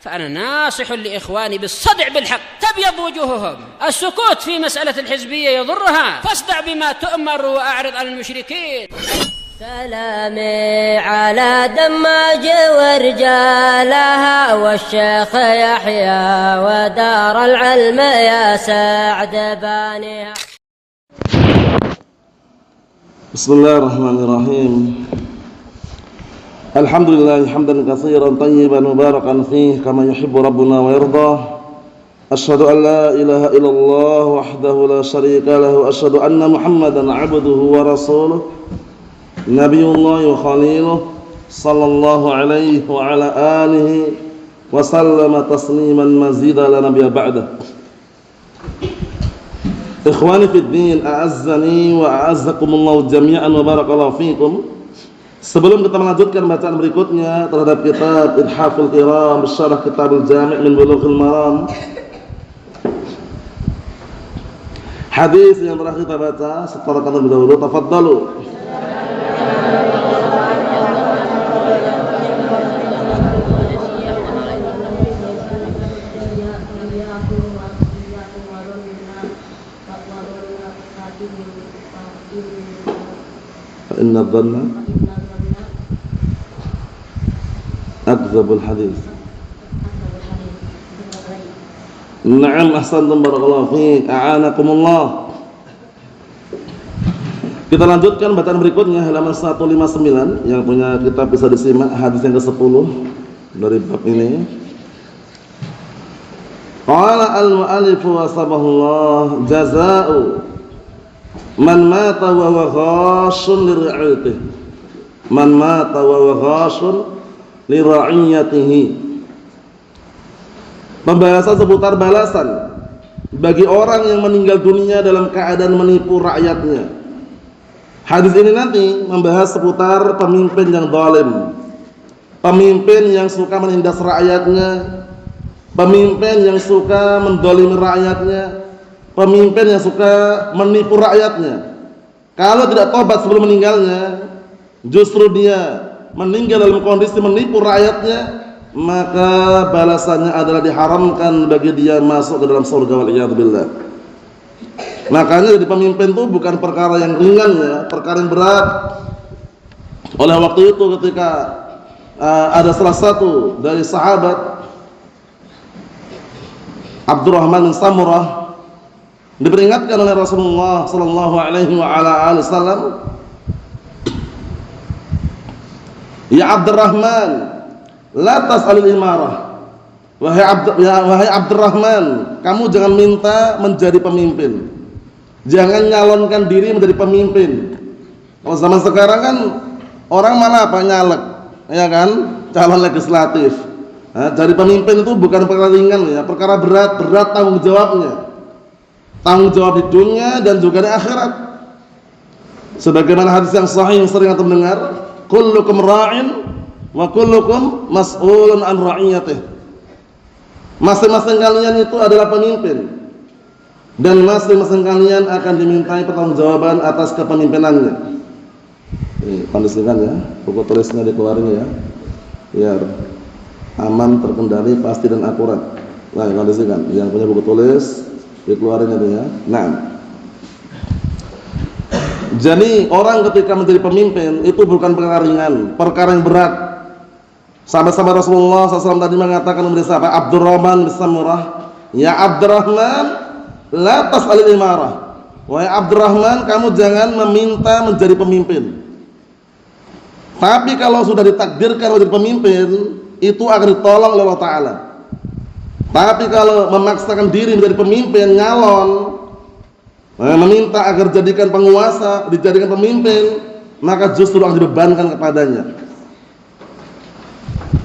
فأنا ناصح لإخواني بالصدع بالحق تبيض وجوههم. السكوت في مسألة الحزبية يضرها، فاصدع بما تؤمر وأعرض عن المشركين. سلامي على دماج ورجالها والشيخ يحيى ودار العلم يا سعد بانيها. بسم الله الرحمن الرحيم. الحمد لله حمدا كثيرا طيبا مباركا فيه كما يحب ربنا ويرضى. أشهد أن لا إله إلا الله وحده لا شريك له وأشهد أن محمدا عبده ورسوله نبي الله وخليله صلى الله عليه وعلى آله وسلم تسليما مزيدا لا نبي بعده. Ikhwani fid din, a'azzani wa a'azzakumullahu jami'an wa barakallahu fikum. Sebelum kita melanjutkan bacaan berikutnya terhadap kitab Ithaful Kiram Syarah Kitabul Jami' min Bulughil Maram, hadis yang terakhir kita baca setelah terlebih dahulu, tafadhalu. Inna dhanna akdzabul hadis. Na'am, ahsantum barakallahu fiik, a'anakumullah. Kita lanjutkan bacaan berikutnya halaman 159. Yang punya kitab bisa disimak hadis yang ke-10 dari bab ini. Qala al-mu'allif wa sabahullah jazaa'u man mata wa huwa ghashun li ra'iyatihi. Man mata wa huwa ghashun li ra'iyatihi. Pembahasan seputar balasan bagi orang yang meninggal dunia dalam keadaan menipu rakyatnya. Hadis ini nanti membahas seputar pemimpin yang zalim, pemimpin yang suka menindas rakyatnya, pemimpin yang suka mendolimi rakyatnya, pemimpin yang suka menipu rakyatnya. Kalau tidak tobat sebelum meninggalnya, justru dia meninggal dalam kondisi menipu rakyatnya, maka balasannya adalah diharamkan bagi dia masuk ke dalam surga wal'iyadzubillah. Makanya jadi pemimpin itu bukan perkara yang ringan ya, perkara yang berat. Oleh waktu itu ketika ada salah satu dari sahabat Abdurrahman bin Samurah diperingatkan oleh Rasulullah sallallahu alaihi wa ala alihi wasallam, "Ya Abdurrahman, la tas'alil imarah." Wahai Abdurrahman, kamu jangan minta menjadi pemimpin. Jangan nyalonkan diri menjadi pemimpin. Kalau zaman sekarang kan orang malah apa, nyalek, ya kan? Calon legislatif. Nah, jadi pemimpin itu bukan perkara ringan ya, perkara berat tanggung jawabnya. Tanggung jawab di dunia dan juga di akhirat. Sebagaimana hadis yang sahih yang sering antum dengar, kullukum ra'in wa kullukum mas'ulun an ra'iyatihi. Masing-masing kalian itu adalah pemimpin dan masing-masing kalian akan dimintai pertanggungjawaban atas kepemimpinannya. Ini kondisikan ya, buku tulisnya dikeluarin ya, biar aman, terkendali, pasti dan akurat. Nah, kondisikan, yang punya buku tulis dikeluarin itu ya. Nah, jadi orang ketika menjadi pemimpin itu bukan perkara ringan, perkara yang berat. Sahabat-sahabat Rasulullah SAW tadi mengatakan kepada sahabat Abdurrahman bin Samurah, "Ya Abdurrahman, la tas'alil imarah." Wahai Abdurrahman, kamu jangan meminta menjadi pemimpin. Tapi kalau sudah ditakdirkan menjadi pemimpin, itu akan ditolong oleh Allah Ta'ala. Tapi kalau memaksakan diri menjadi pemimpin, nyalon, meminta agar jadikan penguasa, dijadikan pemimpin, maka justru akan dibebankan kepadanya.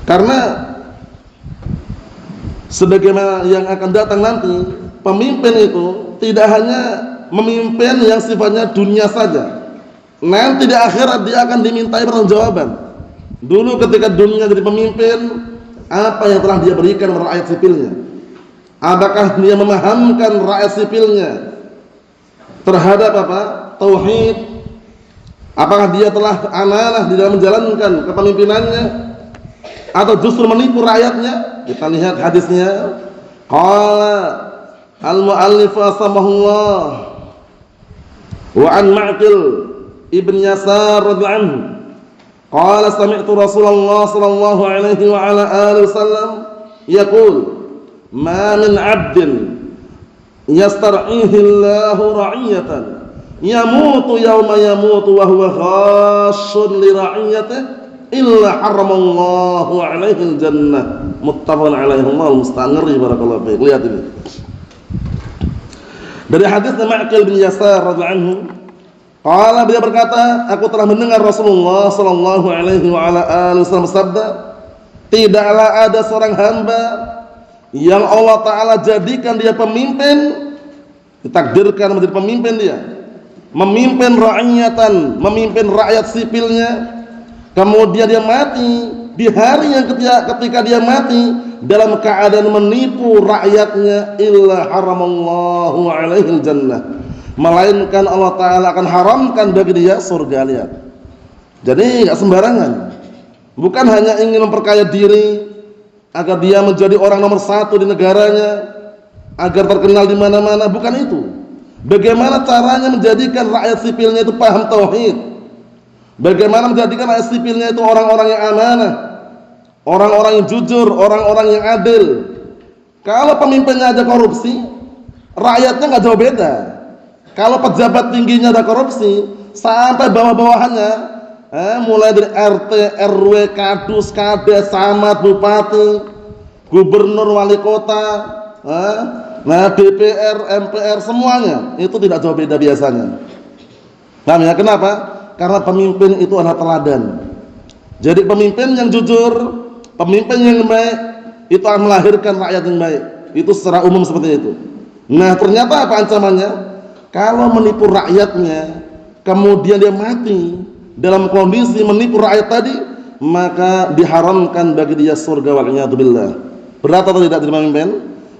Karena sebagaimana yang akan datang nanti, pemimpin itu tidak hanya memimpin yang sifatnya dunia saja. Nanti di akhirat dia akan dimintai pertanggungjawaban. Dulu ketika dunia jadi pemimpin, apa yang telah dia berikan kepada rakyat sipilnya? Apakah dia memahamkan rakyat sipilnya terhadap apa? Tauhid? Apakah dia telah amanah di dalam menjalankan kepemimpinannya? Atau justru menipu rakyatnya? Kita lihat hadisnya. Qala al-mu'allif rahimahullah wa an Ma'qil ibn Yasar radhiyallahu anhu qala sami'tu Rasulullah sallallahu alaihi wa ala alihi wasallam yaqul ma min 'abdin yastar'ihi Allahu ra'iyatan yamutu yawma yamutu wa huwa khassun li ra'iyatihi illa haramallahu alaihi jannah. Muttafaqun alaihi. Allahu musta'an. Ngeri barakallahu fiik. Lihat ini. Dari hadis Ma'qil bin Yasar radhiyallahu anhu, qala, beliau berkata, aku telah mendengar Rasulullah sallallahu alaihi wa ala alihi wasallam bersabda, tidaklah ada seorang hamba yang Allah taala jadikan dia pemimpin, ditakdirkan menjadi pemimpin dia, memimpin ra'iyatan, memimpin rakyat sipilnya. Kemudian dia mati di hari yang ketika dia mati dalam keadaan menipu rakyatnya, illa haramallahu alaihi jannah, melainkan Allah taala akan haramkan bagi dia surga. Lihat. Jadi enggak sembarangan. Bukan hanya ingin memperkaya diri agar dia menjadi orang nomor 1 di negaranya, agar terkenal di mana-mana, bukan itu. Bagaimana caranya menjadikan rakyat sipilnya itu paham tauhid? Bagaimana menjadikan rakyat sipilnya itu orang-orang yang amanah, orang-orang yang jujur, orang-orang yang adil. Kalau pemimpinnya aja korupsi, rakyatnya nggak jauh beda. Kalau pejabat tingginya ada korupsi, sampai bawah-bawahannya, mulai dari RT, RW, kadus, kades, camat, bupati, gubernur, wali kota, DPR, MPR, semuanya itu tidak jauh beda biasanya. Paham ya? Kenapa? Karena pemimpin itu adalah teladan. Jadi pemimpin yang jujur, pemimpin yang baik, itu akan melahirkan rakyat yang baik. Itu secara umum seperti itu. Nah, ternyata apa ancamannya? Kalau menipu rakyatnya, kemudian dia mati dalam kondisi menipu rakyat tadi, maka diharamkan bagi dia surga wal-'iyadzu billah. Berat atau tidak jadi pemimpin?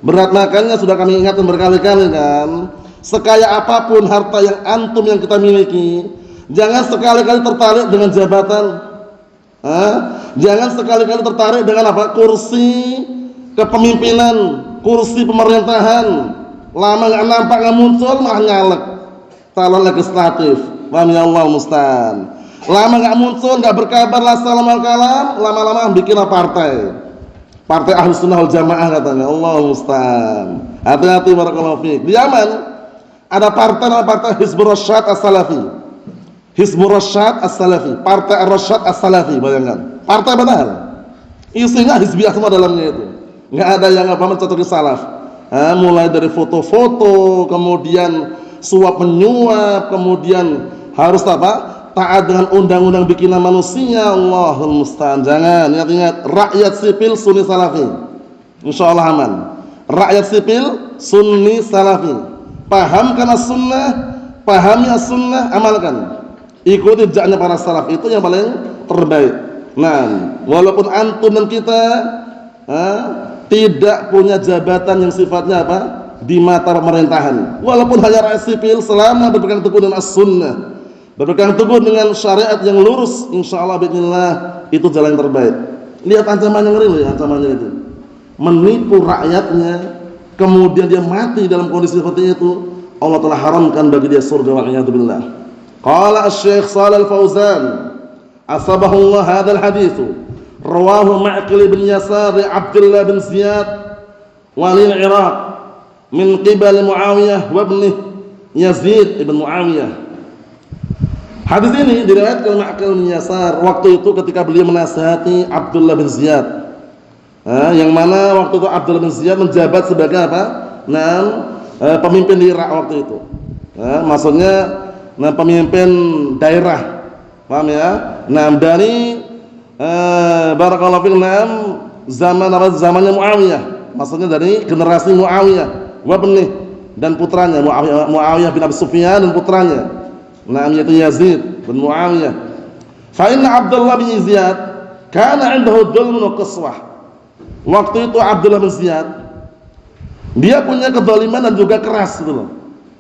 Berat. Makanya sudah kami ingatkan berkali-kali kan, sekaya apapun harta yang antum yang kita miliki, jangan sekali-kali tertarik dengan jabatan. Jangan sekali-kali tertarik dengan apa? Kursi kepemimpinan, kursi pemerintahan. Lama nggak nampak, nggak muncul, malah nyalek calon legislatif. Paham ya? Allah musta'an. Lama nggak muncul, nggak berkabar, la salam al kalam, lama-lama bikinlah partai Ahlus Sunnah wal Jamaah katanya. Allah musta'an. Hati-hati barakallahu fiik. Di Yaman ada partai Hizbur Rasyad As-Salafi. Hizbur Rasyad As-Salafi, Partai Ar-Rasyad As-Salafi, bayangkan. Partai benar. Isinya hizbiyah semua dalamnya itu. Enggak ada yang apa mencocoki salaf. Mulai dari foto-foto, kemudian suap menyuap, kemudian harus apa? Taat dengan undang-undang bikinan manusia. Allahul musta'an. Jangan, ingat-ingat, rakyat sipil Sunni Salafi. Insyaallah aman. Rakyat sipil Sunni Salafi. Pahamkan as-sunnah, pahami as-sunnah, amalkan. Ikuti jejaknya para salaf, itu yang paling terbaik. Nah, walaupun antum dan kita tidak punya jabatan yang sifatnya apa? Di mata pemerintahan, walaupun hanya rakyat sipil, selama berpegang teguh dengan as-sunnah, berpegang teguh dengan syariat yang lurus, insyaallah bismillah, itu jalan yang terbaik. Lihat ancamannya, ngeri loh ancamannya itu. Menipu rakyatnya, kemudian dia mati dalam kondisi seperti itu, Allah telah haramkan bagi dia surga wal-'iyadzu billah. Qala Asy-Syaikh Shalal Fauzan, asbahullah hadzal hadits, rawahu Ma'qil bin Yasar Abdullah bin Ziyad wali al-Iraq min qibal Muawiyah wa ibnih Yazid ibn Muawiyah. Hadis ini diriwayatkan Ma'qil bin Yasar waktu itu ketika beliau menasihati Abdullah bin Ziyad. Yang mana waktu itu Abdullah bin Ziyad menjabat sebagai apa? Pemimpin di Irak waktu itu. Maksudnya pemimpin daerah, paham ya? Dari barakallahu fiikum, zamannya Muawiyah, maksudnya dari generasi Muawiyah, wabnih dan putranya Muawiyah bin Abi Sufyan dan putranya, yaitu Yazid bin Muawiyah. Fa inna Abdullah bin Ziyad kana 'indahu dhulmun wa qaswah. Waktu itu Abdullah bin Ziyad dia punya kezaliman dan juga keras gitu loh.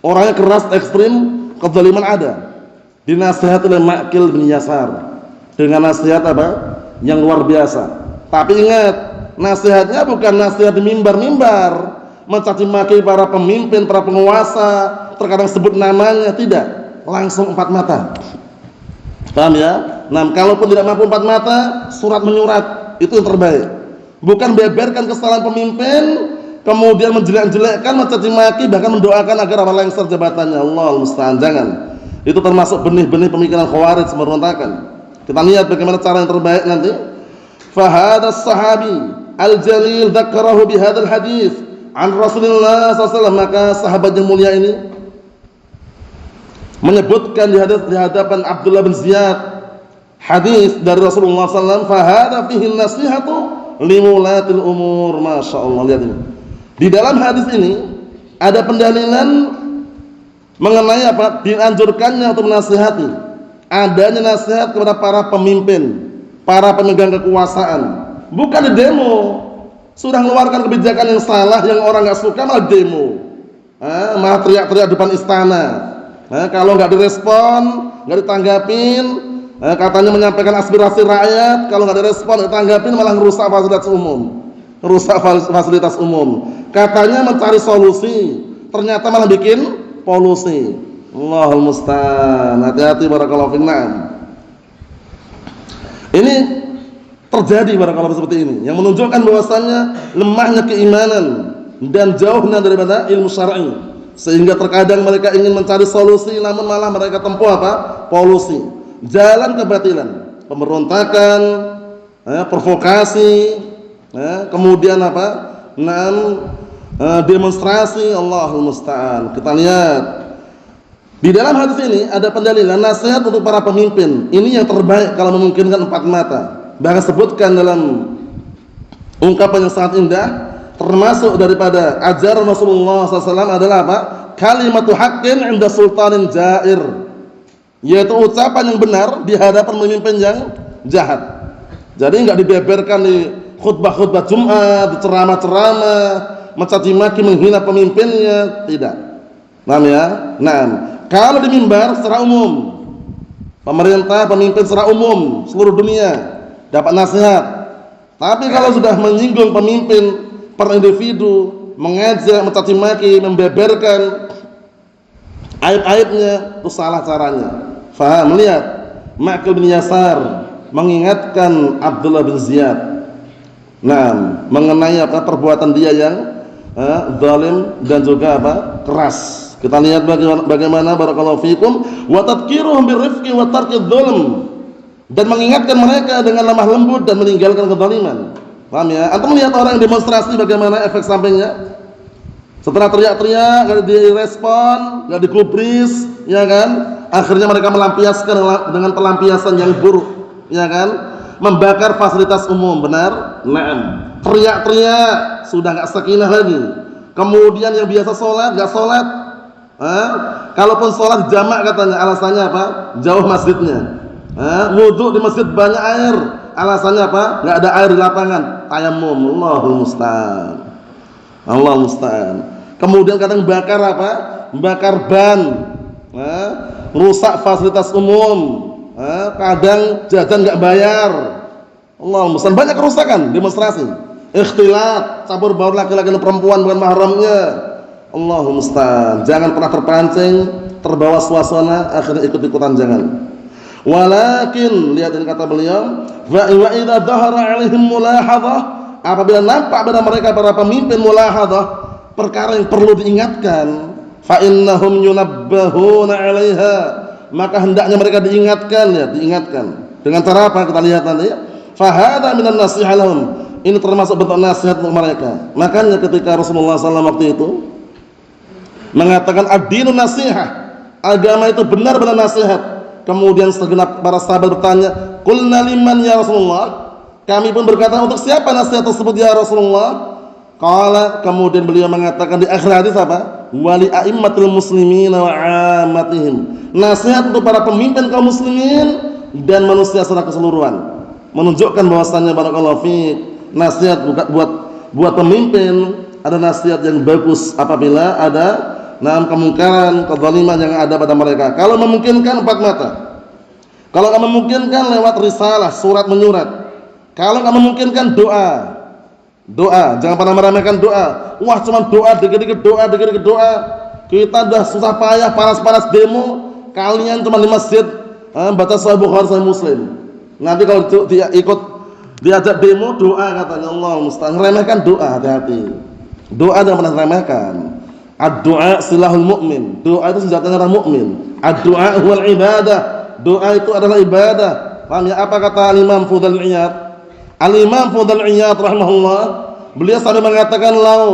Orangnya keras, ekstrim, kezaliman ada. Dinasihati oleh Ma'qil bin Yasar dengan nasihat apa? Yang luar biasa. Tapi ingat, nasihatnya bukan nasihat di mimbar-mimbar, mencaci maki para pemimpin, para penguasa, terkadang sebut namanya, tidak, langsung empat mata. Paham ya? Nah, kalaupun tidak mampu empat mata, surat menyurat, itu yang terbaik. Bukan beberkan kesalahan pemimpin, kemudian menjelek-jelekkan, mencaci maki, bahkan mendoakan agar apa lengser jabatannya. Allah musta'an, jangan. Itu termasuk benih-benih pemikiran khawarij memberontakan. Kita lihat bagaimana cara yang terbaik nanti. Fahadas sahabi al-jalil dzakarahu bihadzal hadis an Rasulullah SAW. Maka sahabat yang mulia ini menyebutkan di hadapan Abdullah bin Ziyad hadis dari Rasulullah SAW. Fahada fihi nasihatu limulatil umur. Masya Allah, lihat ini. Di dalam hadis ini ada pendalilan mengenai apa? Dianjurkannya untuk menasihati, adanya nasihat kepada para pemimpin, para pemegang kekuasaan. Bukan di demo, sudah mengeluarkan kebijakan yang salah, yang orang nggak suka malah demo, malah teriak-teriak depan istana. Kalau nggak direspon, nggak ditanggapin, katanya menyampaikan aspirasi rakyat, kalau nggak direspon, nggak ditanggapin, malah merusak fasilitas umum, fasilitas umum. Katanya mencari solusi, ternyata malah bikin polusi. Allahul musta'an. Hati-hati barakallahu fiikum. Ini terjadi barakallahu seperti ini, yang menunjukkan bahwasannya lemahnya keimanan dan jauhnya daripada ilmu syar'i. Sehingga terkadang mereka ingin mencari solusi, namun malah mereka tempuh apa? Polusi, jalan kebatilan, pemberontakan, provokasi, kemudian apa? Demonstrasi. Allahul musta'an. Kita lihat di dalam hadis ini ada pendalilan nasihat untuk para pemimpin. Ini yang terbaik kalau memungkinkan empat mata. Bahkan sebutkan dalam ungkapan yang sangat indah, termasuk daripada ajaran Rasulullah SAW adalah apa? Kalimatu haqqin 'inda sultanin jair, yaitu ucapan yang benar di hadapan pemimpin yang jahat. Jadi enggak dibeberkan di khutbah-khutbah Jumat, di ceramah-ceramah, mencaci maki, menghina pemimpinnya, tidak. Paham ya? Nah, kalau di mimbar secara umum, pemerintah, pemimpin secara umum seluruh dunia dapat nasihat. Tapi kalau sudah menyinggung pemimpin per individu, mengajak, mencaci maki, membeberkan aib-aibnya, itu salah caranya. Faham? Lihat Ma'qil bin Yasar mengingatkan Abdullah bin Ziyad, nah, mengenai apa perbuatan dia yang zalim dan juga apa? Keras. Kita lihat bagaimana barakallahu fikum wa tadhkiruhum birrifqi wa tarkidz dzulm, dan mengingatkan mereka dengan lemah lembut dan meninggalkan kezaliman. Paham ya? Antum melihat orang yang demonstrasi bagaimana efek sampingnya? Setelah teriak-teriak, enggak direspon, enggak digubris, ya kan? Akhirnya mereka melampiaskan dengan pelampiasan yang buruk, ya kan? Membakar fasilitas umum, benar? Naam. Teriak-teriak, sudah enggak sakinah lagi. Kemudian yang biasa sholat, enggak sholat. Kalaupun sholat jamak katanya, alasannya apa? Jauh masjidnya. Wudhu di masjid banyak air, alasannya apa? Enggak ada air di lapangan, tayammum. Allahul musta'an. Allah musta'an. Kemudian kadang bakar apa? Bakar ban, rusak fasilitas umum. Kadang jajan enggak bayar. Allah musta'an. Banyak kerusakan, demonstrasi, ikhtilat, campur baur laki-laki dan perempuan bukan mahramnya. Allahumma musta'an. Jangan pernah terpancing, terbawa suasana, akhirnya ikut-ikutan, jangan. Walakin, lihat ini kata beliau, wa idza dhahara 'alaihim mulahadhah, apabila nampak pada mereka para pemimpin mulahadhah, perkara yang perlu diingatkan, fa innahum yunabbahuna 'alaiha, maka hendaknya mereka diingatkan, ya, diingatkan. Dengan cara apa? Kita lihat nanti. Fa hadza minan nasihah lahum. Ini termasuk bentuk nasihat untuk mereka. Makanya ketika Rasulullah SAW waktu itu mengatakan ad-dinun nasihah, agama itu benar-benar nasihat. Kemudian segenap para sahabat bertanya, qulna liman ya Rasulullah? Kami pun berkata, untuk siapa nasihat tersebut ya Rasulullah? Qala, kemudian beliau mengatakan di akhir hadis apa? Wali a'immatul muslimin wa 'ammatihim. Nasihat untuk para pemimpin kaum muslimin dan manusia secara keseluruhan. Menunjukkan bahwasannya barakallahu fiik, nasihat buat pemimpin ada nasihat yang bagus apabila ada kemungkaran, kezaliman yang ada pada mereka. Kalau memungkinkan empat mata. Kalau nggak memungkinkan lewat risalah, surat menyurat. Kalau nggak memungkinkan doa. Doa, jangan pernah meremehkan doa. Wah, cuma doa, dikit-dikit doa, dikit-dikit doa. Kita udah susah payah, panas-panas demo, kalian cuma di masjid baca Sahih Bukhari, Sahih Muslim. Nanti kalau dia ikut diajak demo, doa katanya, Allah musta'an. Remehkan doa, hati-hati. Doa jangan pernah remehkan. Ad-du'a silahul mu'min. Doa itu senjatanya orang mukmin. Ad-du'a huwal ibadah. Doa itu adalah ibadah. Paham ya? Apa kata Al-Imam Fudail Iyad? Al-Imam Fudail Iyad rahimahullah, beliau sampai mengatakan, "Lau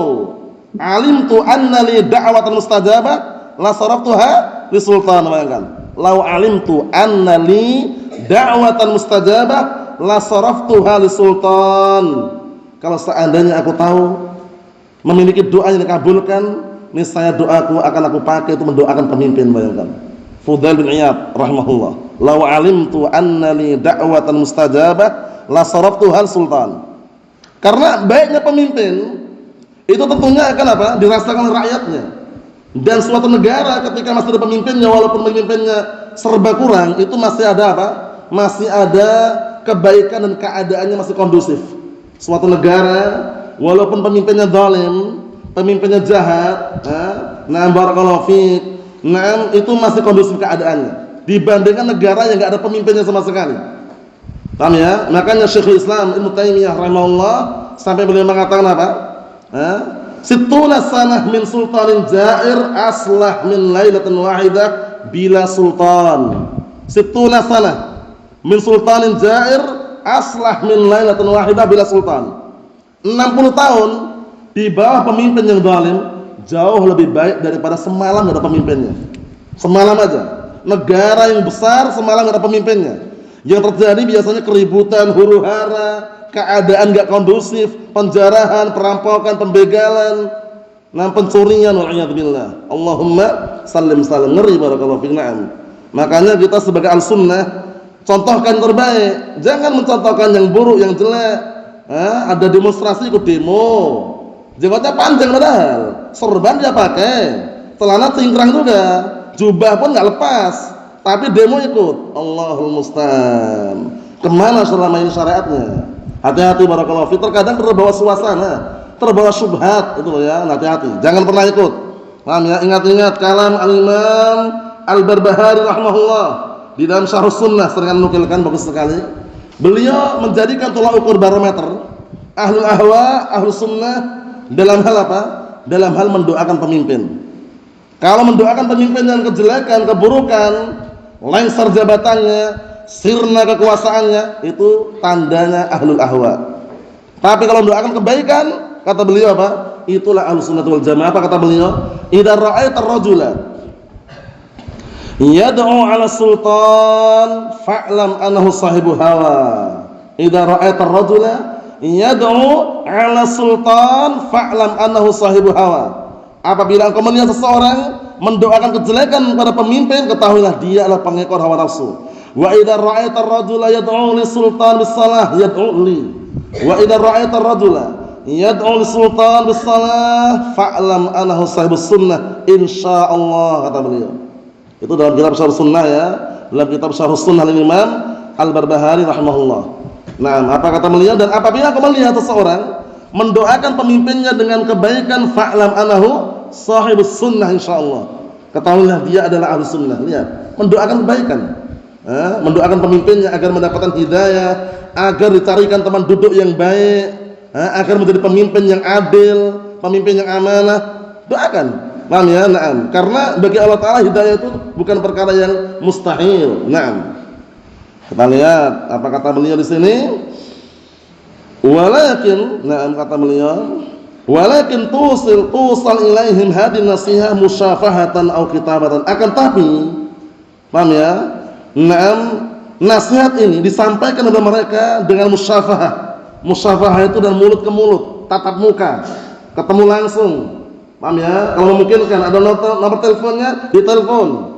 alimtu anna li da'watan mustajabah la saraftuha li sultan." Bayangkan. "Lau alimtu anna li da'watan mustajabah la saraftuha li sultan." Kalau seandainya aku tahu memiliki doa yang dikabulkan, niscaya doaku akan aku pakai untuk mendoakan pemimpin. Bayangkan. Fudail bin Iyad rahimahullah, "Lau alimtu anna li da'watan mustajabah la saraftuhal sultan." Karena baiknya pemimpin itu tentunya akan apa? Dirasakan oleh rakyatnya. Dan suatu negara ketika masih ada pemimpinnya, walaupun pemimpinnya serba kurang, itu masih ada apa? Masih ada kebaikan dan keadaannya masih kondusif. Suatu negara walaupun pemimpinnya zalim, pemimpinnya jahat, barakallahu fiik, itu masih kondusif keadaannya dibandingkan negara yang enggak ada pemimpinnya sama sekali. Paham ya? Makanya Syekhul Islam Ibnu Taimiyah rahimahullah sampai beliau mengatakan apa? Sittuna sanah min sultanin ja'ir aslah min lailatin wahidah bila sultan. Sittuna sanah min sultanin ja'ir aslah min lailatin wahidah bila sultan. 60 tahun di bawah pemimpin yang zalim jauh lebih baik daripada semalam enggak ada pemimpinnya. Semalam aja. Negara yang besar semalam enggak ada pemimpinnya. Yang terjadi biasanya keributan, huru-hara, keadaan enggak kondusif, penjarahan, perampokan, pembegalan, pencurian, wal'iyadzubillah. Allahumma sallim salam. Ngeri barakallahu fiik. Makanya kita sebagai al-sunnah contohkan terbaik, jangan mencontohkan yang buruk, yang jelek. Ada demonstrasi ikut demo, jenggotnya panjang padahal, sorban dia pakai, celana cingkrang juga, jubah pun enggak lepas, tapi demo ikut. Allahul musta'an. Kemana selama ini syariatnya? Hati-hati barakallahu fiik. Terkadang terbawa suasana, terbawa syubhat, itu loh ya. Hati-hati. Jangan pernah ikut. Paham ya? Ingat-ingat kalam Al-Imam Al-Barbahari rahimahullah di dalam Syarhus Sunnah, sering menukilkan, bagus sekali. Beliau menjadikan tolak ukur barometer ahlul ahwa, ahlus sunnah dalam hal apa? Dalam hal mendoakan pemimpin. Kalau mendoakan pemimpin dengan kejelekan, keburukan, lengser jabatannya, sirna kekuasaannya, itu tandanya ahlul ahwa. Tapi kalau mendoakan kebaikan, kata beliau apa? Itulah ahlus sunnah wal jamaah. Apa kata beliau? Idza ra'aita ar-rajula yad'u 'ala sultan fa'lam annahu sahibu hawa. Idza ra'aita ar-rajula yad'u 'ala sultan fa'lam annahu sahibu hawa. Apabila engkau melihat seseorang mendoakan kejelekan pada pemimpin, ketahuilah dia adalah pengekor hawa nafsu. Wa idza ra'aita ar-rajula yad'u li sultan bis-salah yad'u li. Wa idza ra'aita ar-rajula yad'u li sultan bis-salah fa'lam annahu sahibus sunnah insyaallah, kata beliau. Itu dalam kitab Syarh Sunnah ya, dalam kitab Syarh Sunnah Imam Al-Barbahari rahimahullah. Nah, apa kata beliau? Dan apabila engkau melihat seseorang mendoakan pemimpinnya dengan kebaikan, fa'lam annahu sahibus sunnah insyaallah, ketahuilah dia adalah ahlus sunnah. Lihat, mendoakan kebaikan, mendoakan pemimpinnya agar mendapatkan hidayah, agar dicarikan teman duduk yang baik, agar menjadi pemimpin yang adil, pemimpin yang amanah. Doakan. Paham ya? Naam. Karena bagi Allah Ta'ala hidayah itu bukan perkara yang mustahil. Naam. Kita lihat apa kata beliau di sini. Walakin, naam, kata beliau, walakin tusal ilaihim hadin nasihah musyafahatan au kitabatan. Akan tapi, paham ya? Naam, nasihat ini disampaikan kepada mereka dengan musyafahah. Musyafahah itu dan mulut ke mulut, tatap muka, ketemu langsung. Paham ya? Kalau memungkinkan ada nomor teleponnya, ditelepon.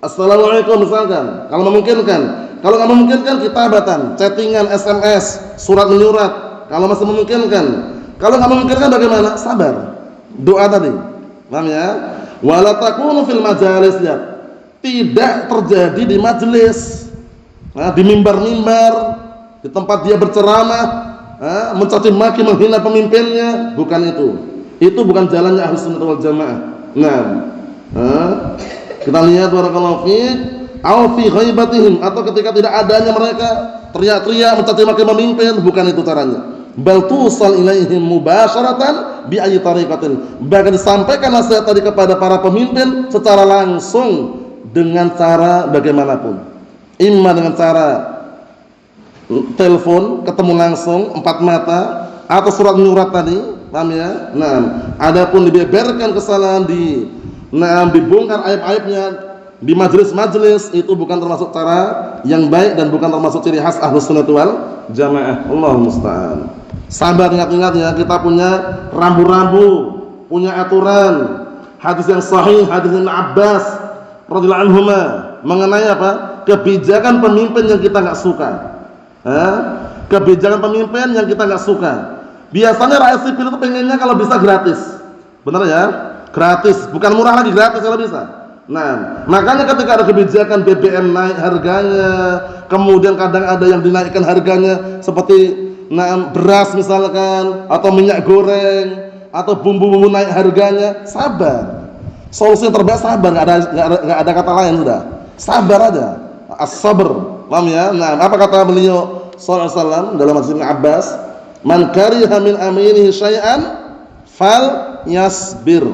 Assalamualaikum misalkan. Kalau memungkinkan. Kalau nggak memungkinkan, kitabatan, chattingan, SMS, surat menyurat. Kalau masih memungkinkan. Kalau nggak memungkinkan bagaimana? Sabar. Doa tadi. Paham ya? Wala takunu fil majalis, ya. Tidak terjadi di majelis. Di mimbar-mimbar, di tempat dia berceramah, mencaci maki, menghina pemimpinnya, bukan itu. Itu bukan jalannya Ahlussunnah wal Jamaah. Nah, kita lihat barakallahu fiik, au fi ghaibatihim, atau ketika tidak adanya mereka teriak-teriak mencaci maki pemimpin, bukan itu caranya. Bal tusal ilaihim mubasyaratan bi ayyi tariqatin. Bahkan disampaikan nasihat tadi kepada para pemimpin secara langsung dengan cara bagaimanapun. Imma dengan cara telepon, ketemu langsung 4 mata, atau surat menyurat tadi, paham ya? Nah, adapun dibeberkan kesalahan, dibongkar aib-aibnya di majelis-majelis, itu bukan termasuk cara yang baik dan bukan termasuk ciri khas Ahlussunnah wal Jamaah. Allahu musta'an. Sabar, ingat-ingat ya, kita punya rambu-rambu, punya aturan. Hadis yang sahih, hadis Ibnu Abbas radhiyallahu anhuma mengenai apa? Kebijakan pemimpin yang kita enggak suka. Kebijakan pemimpin yang kita enggak suka. Biasanya rakyat sipil itu pengennya kalau bisa gratis. Benar ya? Gratis, bukan murah lagi, gratis kalau bisa. Nah, makanya ketika ada kebijakan BBM naik harganya, kemudian kadang ada yang dinaikkan harganya seperti beras misalkan, atau minyak goreng, atau bumbu-bumbu naik harganya, sabar. Solusi yang terbaik sabar, enggak ada kata lain, sudah. Sabar aja. As-sabr. Paham ya? Nah, apa kata beliau sallallahu alaihi wasallam dalam hadis Ibnu Abbas? Man kariha min aminihi syai'an fal yasbir.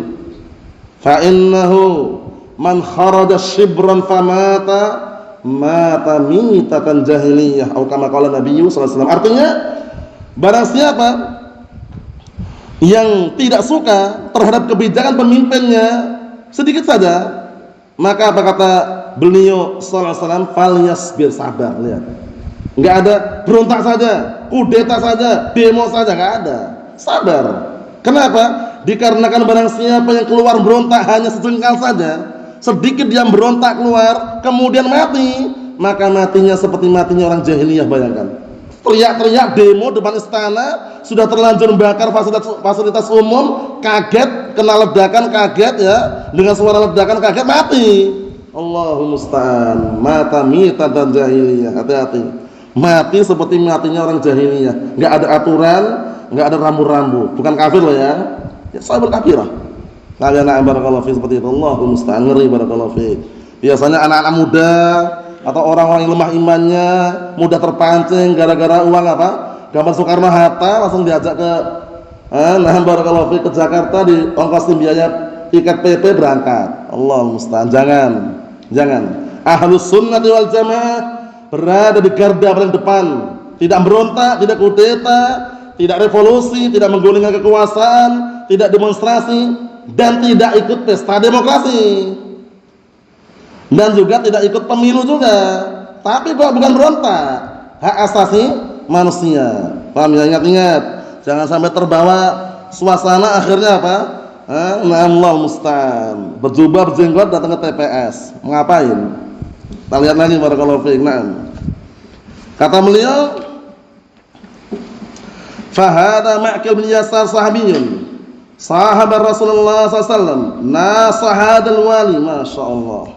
Fa innahu man kharaja shibran famata mata mitatan jahiliyah, atau kama qala Nabi sallallahu alaihi wasallam. Artinya, barang siapa yang tidak suka terhadap kebijakan pemimpinnya sedikit saja, maka apa kata beliau sallallahu alaihi wasallam? Fal yasbir, sabar. Lihat, enggak ada berontak saja, kudeta saja, demo saja, enggak ada. Sabar. Kenapa? Dikarenakan barang siapa yang keluar berontak hanya sejengkal saja, sedikit dia berontak keluar, kemudian mati, maka matinya seperti matinya orang jahiliyah. Bayangkan, teriak-teriak demo depan istana, sudah terlanjur membakar fasilitas umum, kaget, kena ledakan, kaget ya, dengan suara ledakan kaget, mati. Allahumma musta'an. Mata mitatan jahiliyah. Hati-hati, mati seperti matinya orang jahiliyah. Enggak ada aturan, enggak ada rambu-rambu. Bukan kafir loh ya, sahabat kafirah. Kalian barakallahu fi seperti itu. Allahumma musta'an. Ngeri barakallahu fi. Biasanya anak-anak muda atau orang-orang yang lemah imannya mudah terpancing gara-gara uang apa? Gambar Soekarno Hatta, langsung diajak ke barakallahu fi, ke Jakarta, di ongkosin biaya tiket PP berangkat. Allahumma musta'an. Jangan. Ahlussunnah wal Jamaah berada di garda paling depan, tidak berontak, tidak kudeta, tidak revolusi, tidak menggulingkan kekuasaan, tidak demonstrasi, dan tidak ikut pesta demokrasi, dan juga tidak ikut pemilu juga. Tapi kok bukan berontak, hak asasi manusia. Paham ya? Ingat-ingat, jangan sampai terbawa suasana akhirnya apa? Allah musta'an. Berjubah berjenggot datang ke TPS, ngapain? Kita lihat lagi barakallahu fiik. Kata beliau, fahada Ma'qil bin Yasar sahabiyun, sahabat Rasulullah SAW, nasahadal wali, masya Allah,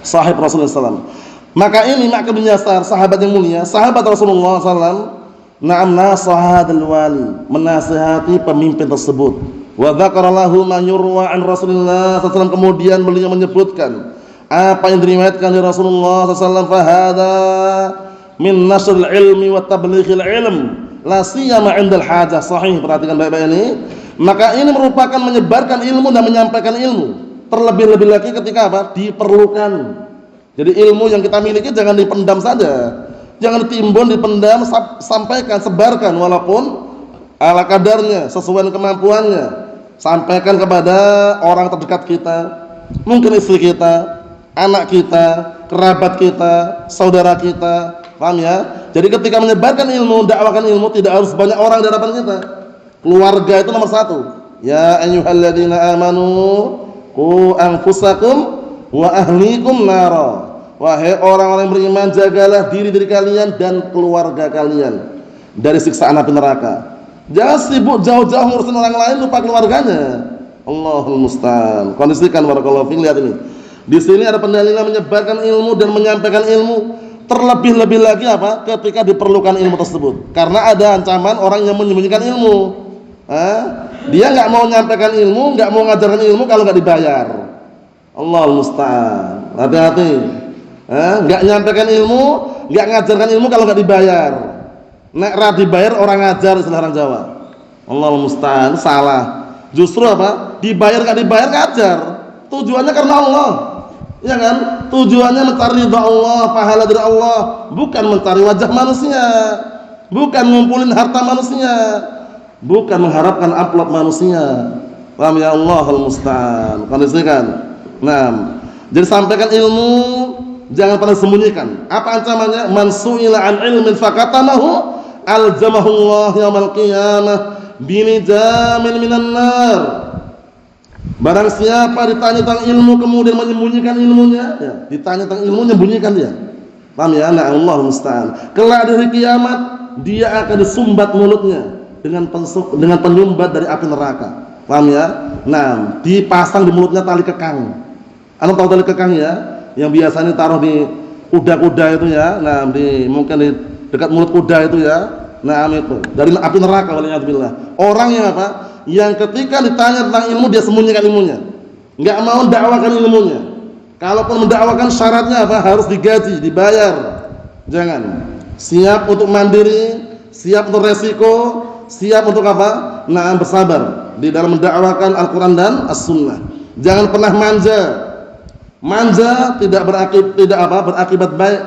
sahib Rasulullah SAW. Maka ini Ma'qil bin Yasar, sahabat yang mulia, sahabat Rasulullah SAW, nasahadal wali, menasihati pemimpin tersebut. Wa dzakara lahu ma yurwa an Rasulullah SAW, kemudian beliau menyebutkan apa yang diriwayatkan dari Rasulullah SAW. Fahada min nasril ilmi wa tablighil ilm la siyama 'indal hajah. Sahih, perhatikan baik-baik ini. Maka ini merupakan menyebarkan ilmu dan menyampaikan ilmu, terlebih-lebih lagi ketika apa? Diperlukan. Jadi ilmu yang kita miliki jangan dipendam saja, jangan ditimbun, dipendam, sampaikan, sebarkan walaupun ala kadarnya, sesuai dengan kemampuannya. Sampaikan kepada orang terdekat kita, mungkin istri kita, anak kita, kerabat kita, saudara kita. Paham ya? Jadi ketika menyebarkan ilmu, dakwahkan ilmu, tidak harus banyak orang di hadapan kita. Keluarga itu nomor 1. Ya ayyuhalladzina amanu qu anfusakum wa ahlikum nara. Wahai orang-orang yang beriman, jagalah diri kalian dan keluarga kalian dari siksaan api neraka. Jangan sibuk jauh-jauh ngurusin orang lain, lupa keluarganya. Allahul musta'an. Kondisikan barakallahu fiik. Lihat ini. Di sini ada pendalilan menyebarkan ilmu dan menyampaikan ilmu Terlebih-lebih lagi apa? Ketika diperlukan ilmu tersebut. Karena ada ancaman orang yang menyembunyikan ilmu. Dia nggak mau menyampaikan ilmu, nggak mau ngajarkan ilmu kalau nggak dibayar. Allahul musta'an. Hati-hati. Nggak nyampaikan ilmu, nggak ngajarkan ilmu kalau nggak dibayar. Nek ra dibayar orang ngajar, istilah orang Jawa. Allahul musta'an. Salah. Justru apa? Dibayar nggak dibayar ngajar. Tujuannya karena Allah. Ya kan? Tujuannya mencari ridha Allah, pahala dari Allah, bukan mencari wajah manusia, bukan ngumpulin harta manusia, bukan mengharapkan amplop manusia. Paham ya? Allahul musta'an. Kondisikan. Nah, jadi sampaikan ilmu, jangan pernah sembunyikan. Apa ancamannya? Man su'ila an ilmin fakatamahu aljamahu Allah yaumil qiyamah binijamin minan nar. Barang siapa ditanya tentang ilmu kemudian menyembunyikan ilmunya, ya, ditanya tentang ilmu menyembunyikan dia. Paham ya? Nah, Allahul musta'an. Kelak di hari kiamat dia akan disumbat mulutnya dengan penyumbat dari api neraka. Paham ya? Nah, dipasang di mulutnya tali kekang. Anda tahu tali kekang ya? Yang biasanya taruh di kuda-kuda itu ya. Nah, mungkin di dekat mulut kuda itu ya. Nah, itu dari api neraka waliyadzubillah. Orang yang apa? Yang ketika ditanya tentang ilmu dia sembunyikan ilmunya, nggak mau mendakwakan ilmunya. Kalaupun mendakwakan syaratnya apa? Harus digaji, dibayar. Jangan. Siap untuk mandiri, siap untuk resiko, siap untuk apa? Nah, bersabar di dalam mendakwakan Al-Quran dan As-Sunnah. Jangan pernah manja. Manja tidak berakibat baik,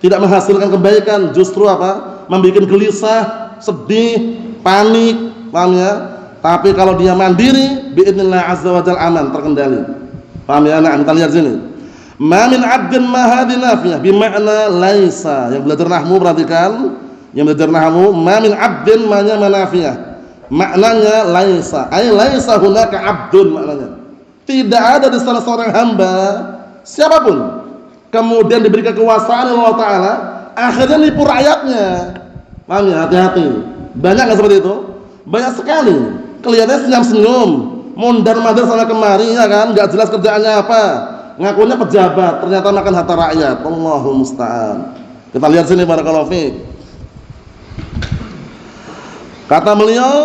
tidak menghasilkan kebaikan, justru apa? Membuat gelisah, sedih, panik. Paham ya? Tapi kalau dia mandiri, biidznillah azza wa jalla aman, terkendali. Paham ya? Nah, kita lihat sini. Ma min 'abdin ma hadhi nafiyah bima'na laisa. Yang belajar nahwu perhatikan. Yang belajar nahwu, ma min 'abdin ma-nya manafiyah. Maknanya laisa. Ai laisa hunaka 'abdun maknanya. Tidak ada di sana seorang hamba siapapun kemudian diberi kekuasaan oleh Allah Taala, akhirnya nipu rakyatnya. Paham ya? Hati-hati. Banyak enggak seperti itu? Banyak sekali. Kelihatannya senyum-senyum, mondar-mandir sana kemari, ya kan? Enggak jelas kerjaannya apa. Ngakunya pejabat, ternyata makan harta rakyat. Allahul musta'an. Kita lihat sini barakallahu fiik. Kata beliau,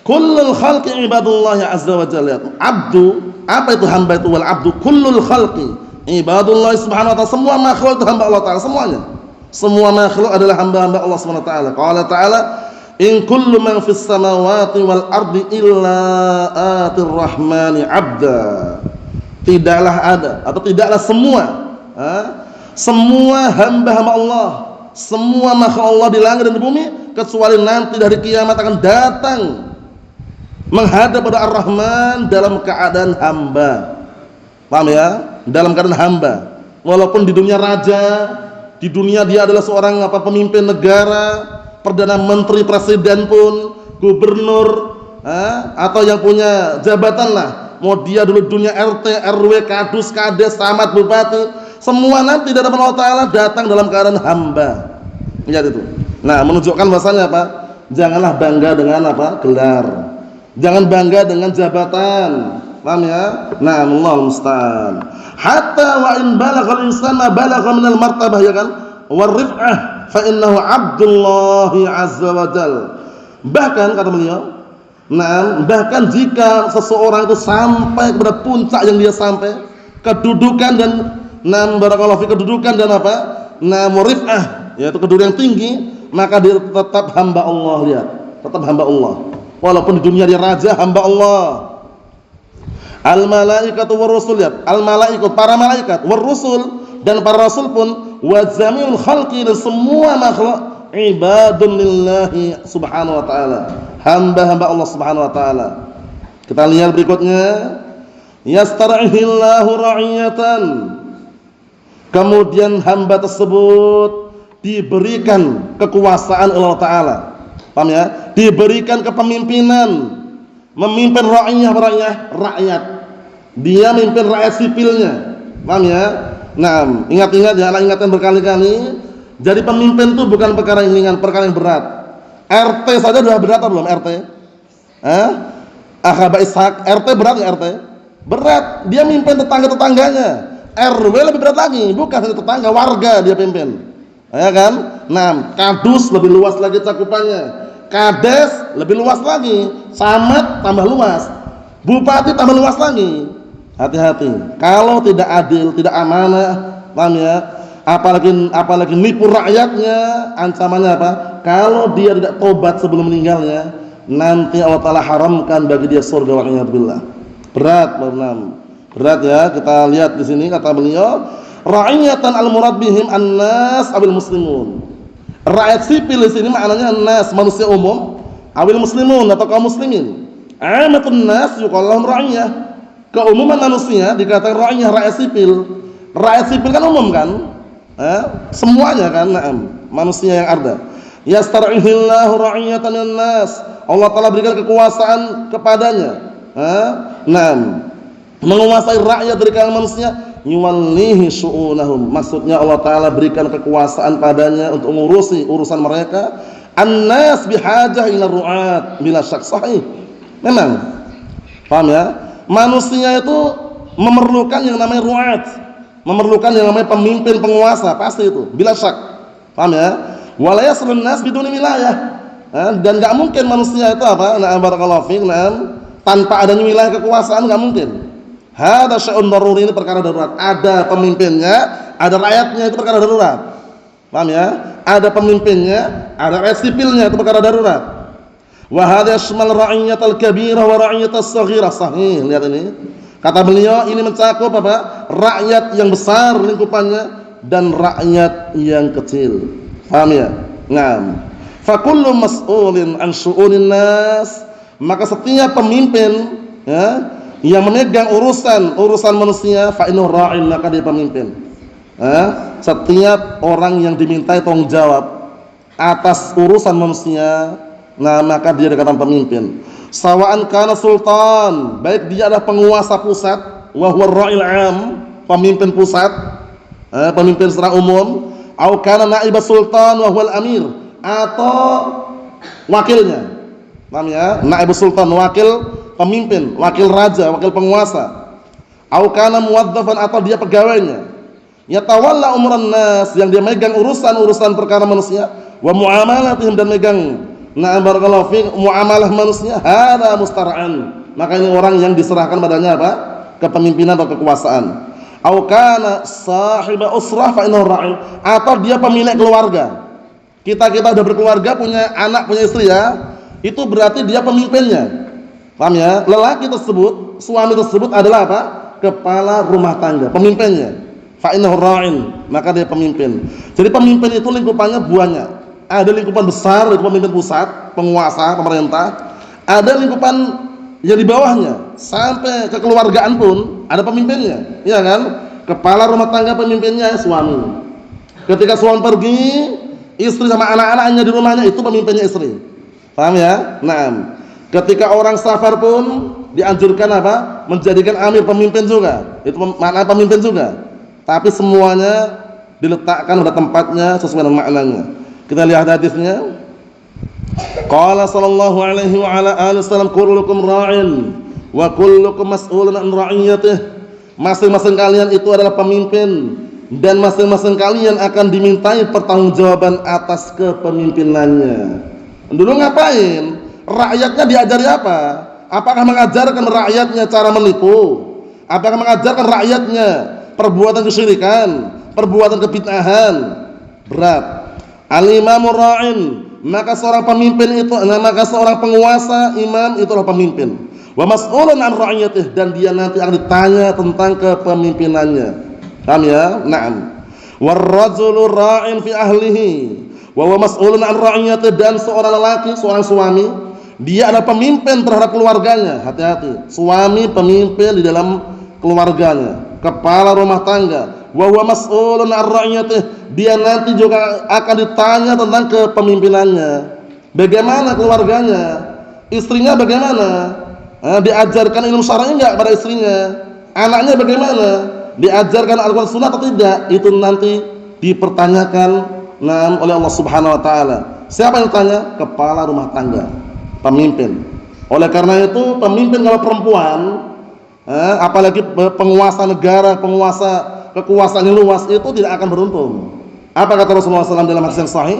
kullul khalqi ibadullah azza wa jalla. Abdu, apa itu hamba itu? Wal abdu kullul khalqi ibadullah subhanahu wa ta'ala. Semua makhluk itu hamba Allah Ta'ala, semuanya. Semua makhluk adalah hamba-hamba Allah Subhanahu wa ta'ala. Qala ta'ala, in kullu man fis samawati wal ardi illa atir rahmani 'abda. Tidaklah ada atau tidaklah semua hamba-hamba Allah, semua makhluk Allah di langit dan di bumi kecuali nanti dari kiamat akan datang menghadap pada Ar-Rahman dalam keadaan hamba. Paham ya? Dalam keadaan hamba. Walaupun di dunia raja, di dunia dia adalah seorang pemimpin negara, perdana menteri, presiden pun, gubernur, atau yang punya jabatan lah. Mau dia dulu dunia RT, RW, kadus, kades, camat, bupati, semua nanti dari Allah Ta'ala datang dalam keadaan hamba. Lihat itu. Nah, menunjukkan bahasanya apa? Janganlah bangga dengan apa? Gelar. Jangan bangga dengan jabatan. Paham ya? Nah, Allahul musta'an. Hatta wa in balaghal insana balagha minal martabah, ya kan? Warif'ah fa innahu 'abdullahi 'azza wa jalla. Bahkan kata beliau, nah, bahkan jika seseorang itu sampai kepada puncak yang dia sampai, kedudukan dan barakallahu fi kedudukan dan apa? Rif'ah, yaitu kedudukan yang tinggi, maka dia tetap hamba Allah, lihat. Tetap hamba Allah. Walaupun di dunia dia raja, hamba Allah. Al-malaikatu war-rusul, lihat. Al-malaikat, para malaikat, war-rusul dan para rasul pun wa jami'ul khalqi, dan semua makhluk ibadun lillahi subhanahu wa ta'ala, hamba-hamba Allah subhanahu wa ta'ala. Kita lihat berikutnya, yastar'ihillahu ra'iyatan, kemudian hamba tersebut diberikan kekuasaan Allah Ta'ala. Paham ya? Diberikan kepemimpinan, memimpin rakyat. Dia memimpin rakyat sipilnya. Paham ya? Nah, ingat-ingat ya, anak ingatkan berkali-kali. Jadi pemimpin itu bukan perkara yang ringan, perkara yang berat. RT saja sudah berat atau belum RT? Akhabah Ishak, RT berat nggak RT? Berat. Dia mimpin tetangga-tetangganya. RW lebih berat lagi, bukan hanya tetangga, warga dia pimpin. Ya kan? Nah, kadus lebih luas lagi cakupannya. Kades lebih luas lagi. Samad tambah luas. Bupati tambah luas lagi. Hati-hati. Kalau tidak adil, tidak amanah, paham ya? Apalagi nipu rakyatnya, ancamannya apa? Kalau dia tidak tobat sebelum meninggalnya, nanti Allah Ta'ala haramkan bagi dia surga wa a'udzubillah. Berat, berat ya. Kita lihat di sini kata beliau, ra'iyatan al-murad bihim an-nas abil muslimun. Rakyat sipil di sini maknanya an-nas, manusia umum, abil muslimun atau kaum muslimin. Amatun nas yuqal lahum ra'iyah. Keumuman manusia dikatakan ra'iyah, rakyat sipil. Rakyat sipil kan umum kan? Semuanya kan, manusia yang ada. Yastar'ihillahu ra'iyatan an-nas. Allah Ta'ala berikan kekuasaan kepadanya. Menguasai rakyat dari kalangan manusia, yuwallihi syu'unahum. Maksudnya Allah Ta'ala berikan kekuasaan padanya untuk mengurusi urusan mereka. An-nas bihajah ila ru'at bila syak sahih. Memang paham ya, manusia itu memerlukan yang namanya ru'at, memerlukan yang namanya pemimpin, penguasa, pasti itu bila syak. Paham ya? Wala yaslun nas biduni wilayah. Dan enggak mungkin manusia itu apa? Barakallahu fiik, tanpa adanya wilayah kekuasaan enggak mungkin. Hada syai'un daruri, ini perkara darurat. Ada pemimpinnya, ada rakyatnya, itu perkara darurat. Paham ya? Ada pemimpinnya, ada rakyat sipilnya, itu perkara darurat. Wa hadha yashmal ra'iyatal kabirah wa ra'iyatas saghirah. Sahih, lihat ini. Kata beliau ini mencakup apa? Rakyat yang besar lingkupannya dan rakyat yang kecil. Paham ya? Naam. Fa kullu mas'ulin an syu'unin nas, maka setiap pemimpin ya yang memegang urusan manusia, fa innahu ra'in, maka dia pemimpin. Setiap orang yang dimintai tanggung jawab atas urusan manusia, nah maka dia dikatakan pemimpin. Sawa'an kana sultan, baik dia adalah penguasa pusat, wa huwa ar-ra'il 'am, pemimpin pusat, pemimpin secara umum, au kana naibas sultan wa huwa al-amir, atau wakilnya. Paham ya? Naibus sultan, wakil pemimpin, wakil raja, wakil penguasa. Au kana muwadzafan, atau dia pegawainya. Yatawalla umuran nas, yang dia megang urusan perkara manusia, wa muamalatihim, dan megang barakallahu fiik muamalah manusia, hada mustara'an, maka ini orang yang diserahkan padanya apa? Kepemimpinan atau kekuasaan. Au kana sahiba usrah fa innahu ra'in, atau dia pemilik keluarga. Kita udah berkeluarga, punya anak, punya istri ya, itu berarti dia pemimpinnya. Paham ya? Lelaki tersebut, suami tersebut adalah apa? Kepala rumah tangga, pemimpinnya. Fa innahu ra'in, maka dia pemimpin. Jadi pemimpin itu lingkupannya banyak. Ada lingkupan besar, itu pemimpin pusat, penguasa, pemerintah. Ada lingkupan yang di bawahnya, sampai kekeluargaan pun ada pemimpinnya, iya kan? Kepala rumah tangga pemimpinnya suami. Ketika suami pergi, istri sama anak-anaknya di rumahnya, itu pemimpinnya istri. Paham ya? Nah, ketika orang safar pun dianjurkan apa? Menjadikan amir, pemimpin juga. Itu makna pemimpin juga. Tapi semuanya diletakkan pada tempatnya sesuai dengan maknanya. Kita lihat hadisnya. Qala sallallahu alaihi wa ala alihi wasallam, kullukum ra'in wa kullukum mas'ulun an ra'iyatihi. Masing-masing kalian itu adalah pemimpin dan masing-masing kalian akan dimintai pertanggungjawaban atas kepemimpinannya. Dulu ngapain? Rakyatnya diajari apa? Apakah mengajarkan rakyatnya cara menipu? Apakah mengajarkan rakyatnya perbuatan kesyirikan, perbuatan kebid'ahan? Berat. Al-imamur ra'in, maka seorang pemimpin itu, maka seorang penguasa, imam itulah pemimpin. Wa mas'ulun an ra'iyatihi, dan dia nanti akan ditanya tentang kepemimpinannya. Paham ya? Na'am. War-rajulu ra'in fi ahlihi wa huwa mas'ulun an ra'iyatihi, dan seorang lelaki, seorang suami, dia adalah pemimpin terhadap keluarganya. Hati-hati. Suami pemimpin di dalam keluarganya, kepala rumah tangga. Wa huwa mas'ulun an ra'iyatihi, dia nanti juga akan ditanya tentang kepemimpinannya. Bagaimana keluarganya? Istrinya bagaimana? Diajarkan ilmu syar'i enggak pada istrinya? Anaknya bagaimana? Diajarkan Al-Qur'an Sunnah atau tidak? Itu nanti dipertanyakan oleh Allah Subhanahu wa taala. Siapa yang tanya? Kepala rumah tangga, pemimpin. Oleh karena itu, pemimpin kalau perempuan, apalagi penguasa negara, penguasa kekuasaan yang luas, itu tidak akan beruntung. Apa kata Rasulullah SAW dalam hadis yang sahih?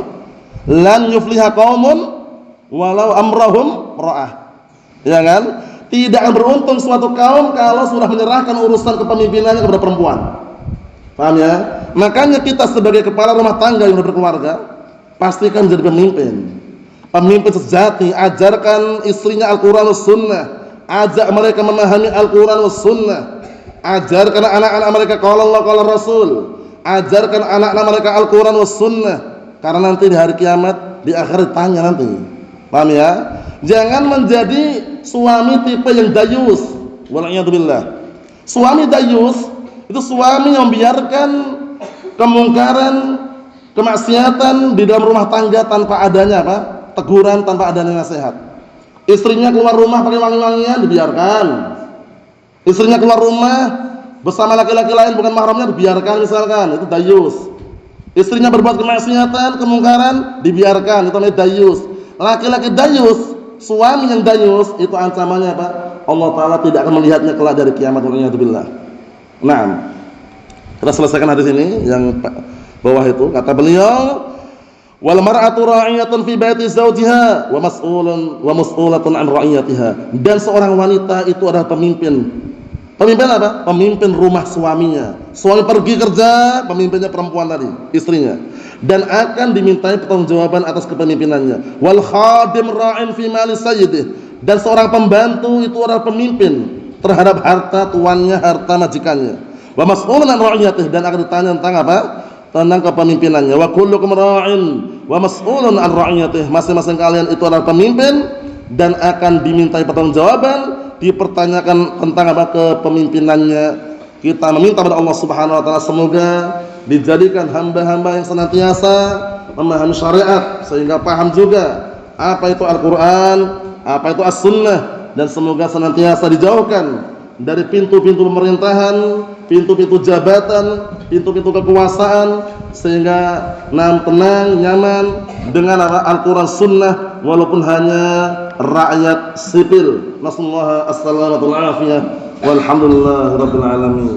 Lan yufliha qaumun walau amrahum ra'ah. Ya kan? Tidak akan beruntung suatu kaum kalau sudah menyerahkan urusan kepemimpinannya kepada perempuan. Paham ya? Makanya kita sebagai kepala rumah tangga yang berkeluarga, pastikan menjadi pemimpin. Pemimpin sejati, ajarkan istrinya Al-Quran dan Sunnah, ajak mereka memahami Al-Quran dan Sunnah, ajarkan anak-anak mereka qala Allah qala Rasul, ajarkan anak-anak mereka Al-Quran dan Sunnah, karena nanti di hari kiamat, di akhir ditanya nanti. Paham ya? Jangan menjadi suami tipe yang dayus. Wal'iyadzubillah. Suami dayus itu suami yang membiarkan kemungkaran, kemaksiatan di dalam rumah tangga tanpa adanya apa? Teguran, tanpa adanya nasihat. Istrinya keluar rumah pakai wangi-wangian, dibiarkan. Istrinya keluar rumah bersama laki-laki lain bukan mahramnya, dibiarkan misalkan, itu dayus. Istrinya berbuat kemaksiatan, kemungkaran, dibiarkan, itu namanya dayus. Laki-laki dayus, suami yang dayus, itu ancamannya apa? Allah Ta'ala tidak akan melihatnya kelak dari kiamat. Wal'iyadzubillah. Nah, kita selesaikan hadis ini yang bawah itu. Kata beliau, wal mar'atu ra'iyatun fi baiti zawjiha wa mas'ulatun an ra'iyatiha. Dan seorang wanita itu adalah pemimpin. Pemimpin apa? Pemimpin rumah suaminya. Suami pergi kerja, pemimpinnya perempuan tadi, istrinya. Dan akan dimintai pertanggungjawaban atas kepemimpinannya. Wal khadim ra'in fi mali sayyidih. Dan seorang pembantu itu adalah pemimpin terhadap harta tuannya, harta majikannya. Wa mas'ulun an ra'iyatihi, dan akan ditanya tentang apa? Tentang kepemimpinannya. Wa kullukum ra'in wa mas'ulun an ra'iyatihi. Masing-masing kalian itu adalah pemimpin dan akan dimintai pertanggungjawaban, dipertanyakan tentang apa? Kepemimpinannya. Kita meminta kepada Allah Subhanahu wa taala semoga dijadikan hamba-hamba yang senantiasa memahami syariat sehingga paham juga apa itu Al-Qur'an, apa itu As-Sunnah, dan semoga senantiasa dijauhkan dari pintu-pintu pemerintahan, pintu-pintu jabatan, pintu-pintu kekuasaan, sehingga tenang, nyaman dengan Al-Quran Sunnah walaupun hanya rakyat sipil. Nasallahu as-salamatu wal afiyah. Walhamdulillahirabbil alamin.